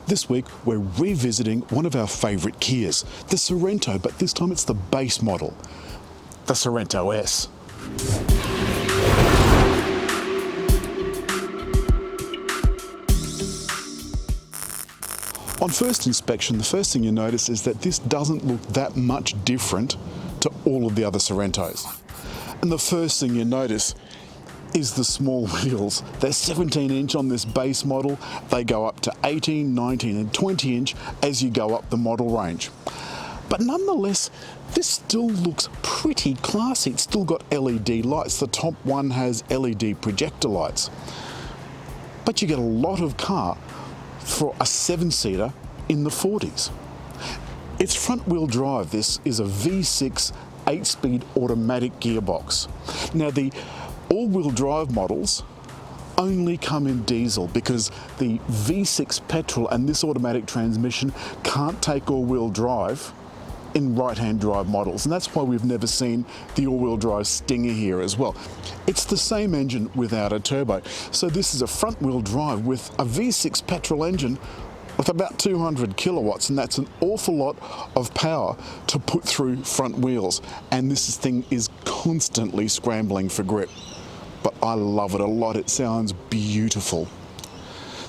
This week, we're revisiting one of our favourite Kias, the Sorento, but this time it's the base model, the Sorento S. On first inspection, the first thing you notice is that this doesn't look that much different to all of the other Sorrentos. And the first thing you notice is the small wheels. They're 17-inch on this base model. They go up to 18, 19 and 20-inch as you go up the model range. But nonetheless, this still looks pretty classy. It's still got LED lights. The top one has LED projector lights. But you get a lot of car for a 7-seater in the 40s. It's front-wheel drive. This is a V6 8-speed automatic gearbox. Now, the all-wheel drive models only come in diesel because the V6 petrol and this automatic transmission can't take all-wheel drive in right-hand drive models, and that's why we've never seen the all-wheel drive Stinger here as well. It's the same engine without a turbo. So this is a front-wheel drive with a V6 petrol engine with about 200 kilowatts, and that's an awful lot of power to put through front wheels. And this thing is constantly scrambling for grip. But I love it a lot. It sounds beautiful.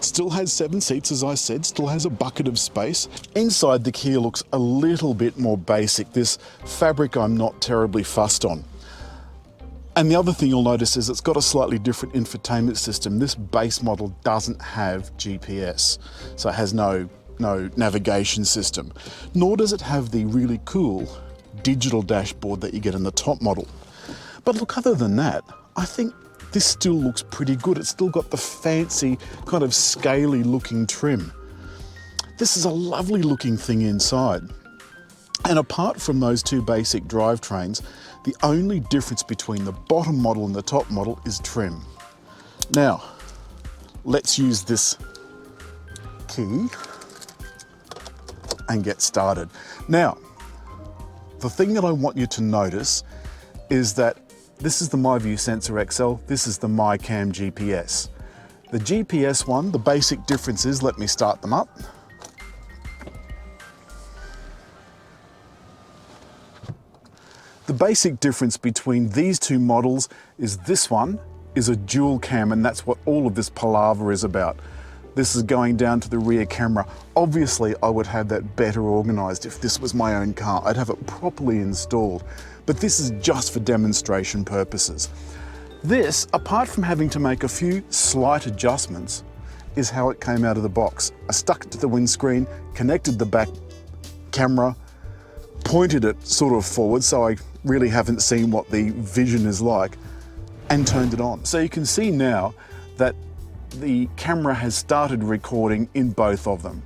Still has 7 seats, as I said, still has a bucket of space. Inside, the Kia looks a little bit more basic. This fabric I'm not terribly fussed on. And the other thing you'll notice is it's got a slightly different infotainment system. This base model doesn't have GPS, so it has no navigation system. Nor does it have the really cool digital dashboard that you get in the top model. But look, other than that, I think this still looks pretty good. It's still got the fancy, kind of scaly looking trim. This is a lovely looking thing inside. And apart from those two basic drivetrains, the only difference between the bottom model and the top model is trim. Now, let's use this key and get started. Now, the thing that I want you to notice is that this is the MyView Sensor XL, this is the MiCam GPS. The GPS one, the basic difference is, let me start them up. The basic difference between these two models is this one is a dual cam, and that's what all of this palaver is about. This is going down to the rear camera. Obviously, I would have that better organized if this was my own car. I'd have it properly installed, but this is just for demonstration purposes. This, apart from having to make a few slight adjustments, is how it came out of the box. I stuck it to the windscreen, connected the back camera, pointed it sort of forward so I really haven't seen what the vision is like, and turned it on. So you can see now that the camera has started recording in both of them.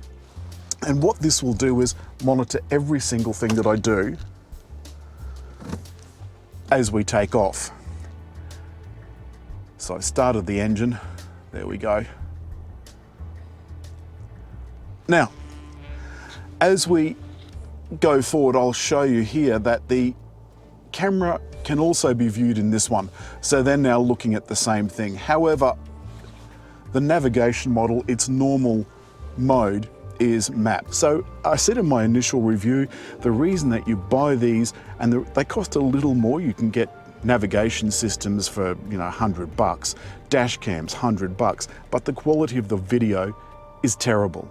And what this will do is monitor every single thing that I do as we take off. So I've started the engine, there we go. Now, as we go forward, I'll show you here that the camera can also be viewed in this one. So they're now looking at the same thing. However, the navigation model, its normal mode is map. So I said in my initial review, the reason that you buy these, and they cost a little more, you can get navigation systems for, $100, dash cams, $100, but the quality of the video is terrible.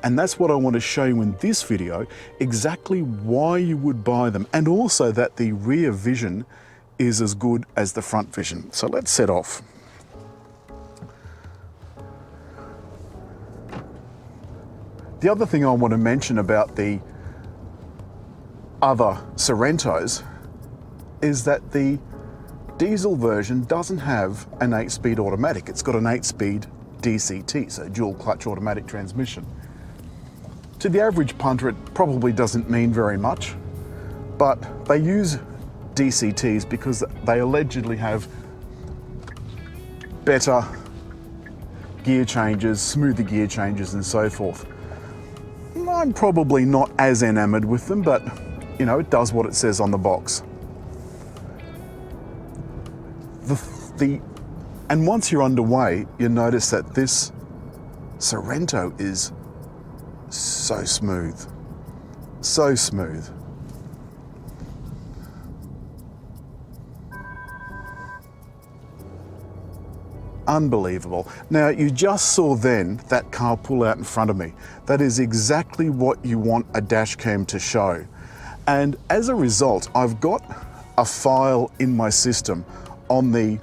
And that's what I want to show you in this video, exactly why you would buy them, and also that the rear vision is as good as the front vision. So let's set off. The other thing I want to mention about the other Sorrentos is that the diesel version doesn't have an 8-speed automatic. It's got an 8-speed DCT, so dual clutch automatic transmission. To the average punter, it probably doesn't mean very much, but they use DCTs because they allegedly have better gear changes, smoother gear changes and so forth. I'm probably not as enamored with them, but it does what it says on the box. And once you're underway, you notice that this Sorento is So smooth. So smooth. Unbelievable. Now, you just saw then that car pull out in front of me. That is exactly what you want a dash cam to show. And as a result, I've got a file in my system on the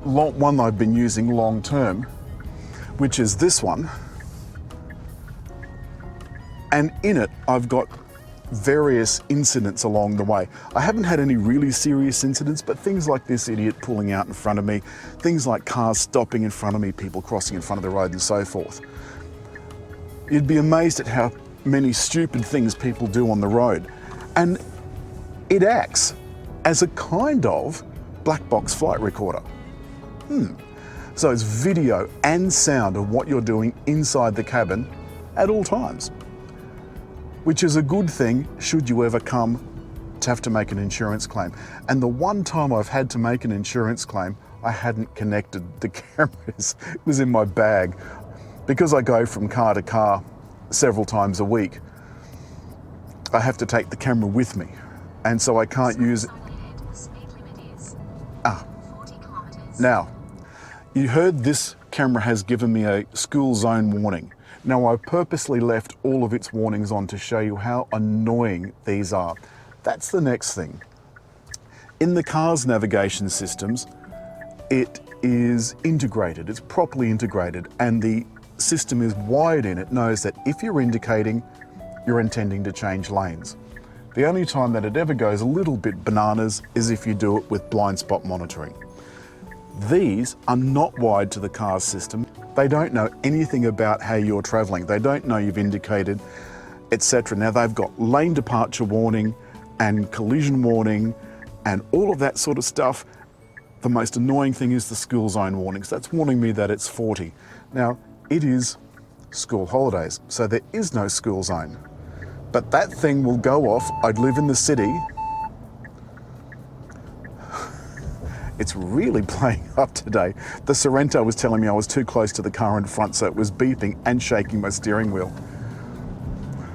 one I've been using long term, which is this one. And in it, I've got various incidents along the way. I haven't had any really serious incidents, but things like this idiot pulling out in front of me, things like cars stopping in front of me, people crossing in front of the road and so forth. You'd be amazed at how many stupid things people do on the road. And it acts as a kind of black box flight recorder. So it's video and sound of what you're doing inside the cabin at all times, which is a good thing should you ever come to have to make an insurance claim. And the one time I've had to make an insurance claim, I hadn't connected the cameras. It was in my bag. Because I go from car to car several times a week, I have to take the camera with me. And so I can't use it. Now, you heard this camera has given me a school zone warning. Now, I've purposely left all of its warnings on to show you how annoying these are. That's the next thing. In the car's navigation systems, it is integrated, it's properly integrated, and the system is wired in. It knows that if you're indicating, you're intending to change lanes. The only time that it ever goes a little bit bananas is if you do it with blind spot monitoring. These are not wired to the car's system. They don't know anything about how you're traveling. They don't know you've indicated, etc. Now, they've got lane departure warning and collision warning and all of that sort of stuff. The most annoying thing is the school zone warnings. That's warning me that it's 40. Now, it is school holidays, so there is no school zone. But that thing will go off. I'd live in the city. It's really playing up today. The Sorento was telling me I was too close to the car in front, so it was beeping and shaking my steering wheel.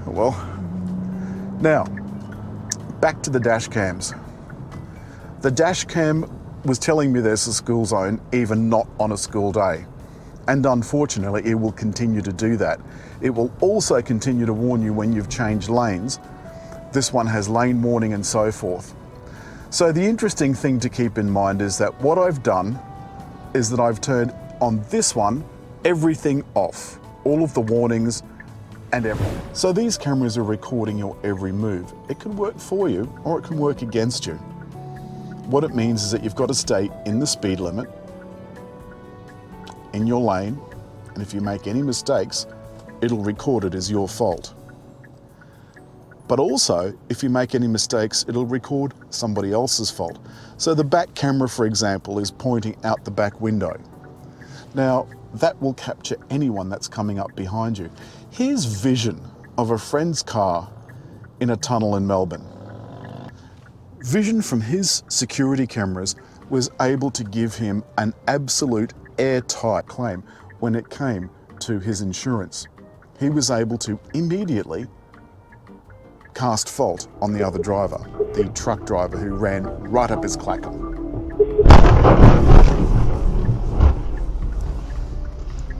Well, now, back to the dash cams. The dash cam was telling me there's a school zone, even not on a school day. And unfortunately, it will continue to do that. It will also continue to warn you when you've changed lanes. This one has lane warning and so forth. So the interesting thing to keep in mind is that what I've done is that I've turned on this one, everything off, all of the warnings and everything. So these cameras are recording your every move. It can work for you or it can work against you. What it means is that you've got to stay in the speed limit, in your lane, and if you make any mistakes, it'll record it as your fault. But also, if you make any mistakes, it'll record somebody else's fault. So the back camera, for example, is pointing out the back window. Now, that will capture anyone that's coming up behind you. Here's vision of a friend's car in a tunnel in Melbourne. Vision from his security cameras was able to give him an absolute airtight claim when it came to his insurance. He was able to immediately cast fault on the other driver, the truck driver who ran right up his clacker.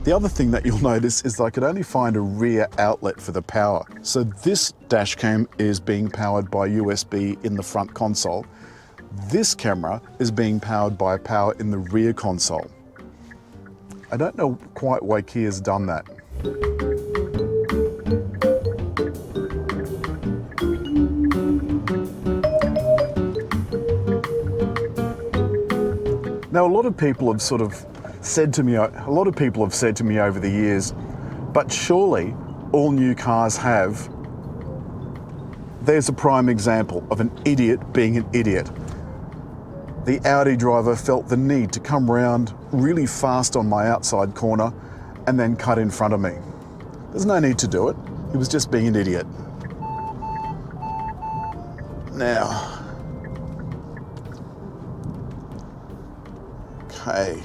The other thing that you'll notice is that I could only find a rear outlet for the power. So this dash cam is being powered by USB in the front console. This camera is being powered by power in the rear console. I don't know quite why Kia's done that. Now, a lot of people have said to me over the years, but surely all new cars have. There's a prime example of an idiot being an idiot. The Audi driver felt the need to come round really fast on my outside corner and then cut in front of me. There's no need to do it. He was just being an idiot. Now, okay.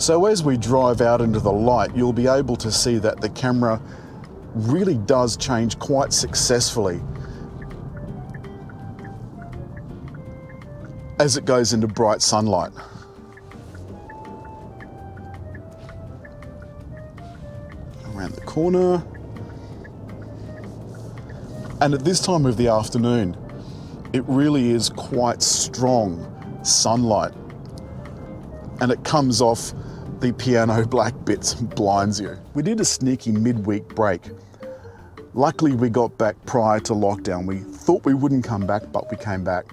So as we drive out into the light, you'll be able to see that the camera really does change quite successfully as it goes into bright sunlight. Around the corner. And at this time of the afternoon, it really is quite strong sunlight. And it comes off the piano black bits and blinds you. We did a sneaky midweek break. Luckily we got back prior to lockdown. We thought we wouldn't come back, but we came back.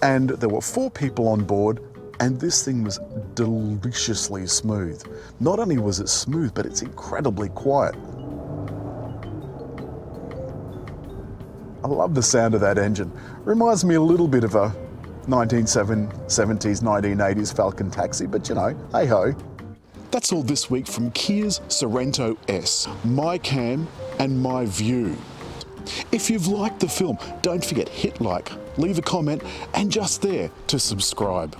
And there were 4 people on board, and this thing was deliciously smooth. Not only was it smooth, but it's incredibly quiet. I love the sound of that engine. Reminds me a little bit of a 1970s, 1980s Falcon taxi, but you know, hey ho. That's all this week from Kia's Sorento S, MiCam and my view. If you've liked the film, don't forget, hit like, leave a comment, and just there to subscribe.